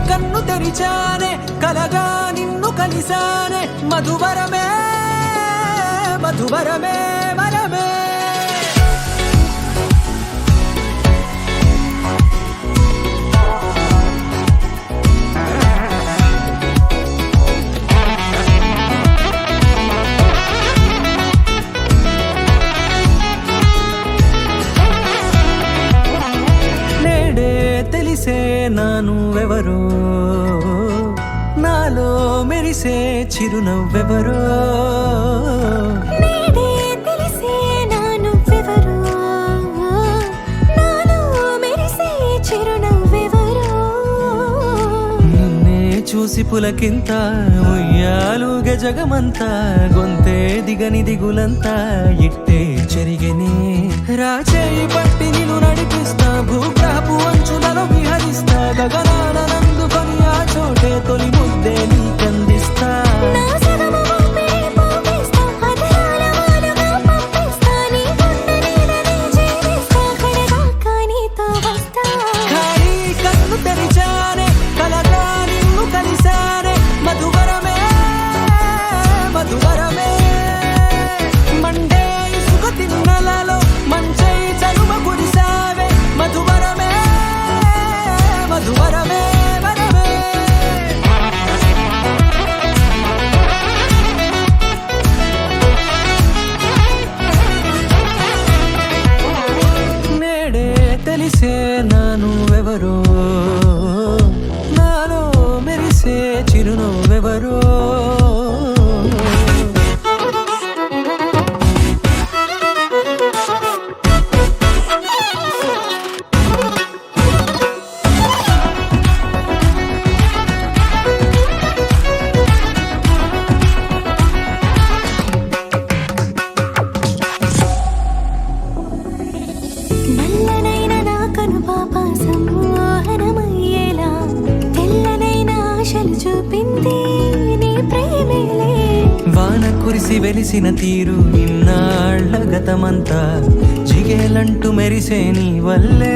కన్ను తెరిచానే కలగా నిన్ను కలిసానే మధువరమే మధువరమే వరమే నేడే తెలిసే నానువెవరో నాలో మెరిసే చిరునవ్వెవరో నేడే తెలిసే నానువెవరో నాలో మెరిసే చిరునవ్వెవరో నిన్నే చూసి పులకింత ఉయ్యాలుగ జగమంతా గొంతే దిగని దిగులంతా ఇట్టే చెరిగెనే రాచేయి పట్టి నిన్ను నడిపిస్తా భూగ్రహపు అంచులలో విహరిస్తా గగనాన నందుకొని ఆ చోటే తొలి ముద్దే నీకందిస్తా నా సగము ఊపిరి పోపేస్తా అదరాల వాలుగా పంపిస్తా నీ గుండె నీడనే జీవిస్తా కడదాకా నీతో వస్తా ఖాళీ కన్ను తెరిచానే కలగా నిన్ను కలిసానే మధువరమే మధువరమే మండే ఇసుక తిన్నలలో మంచై చలువ కురిసావే మధువరమే మధువరమే వరమే నేడే తెలిసే నానువెవరో నాలో మెరిసే చిరునవ్వెవరో నల్లనైన నా కనుపాప సమ్మోహనమయ్యేలా తెల్లనైన ఆశలు చూపింది నీ ప్రేమేలే వాన కురిసి వెలిసిన తీరు ఇన్నాళ్ల గతమంతా జిగేలంటూ మెరిసే నీ వల్లే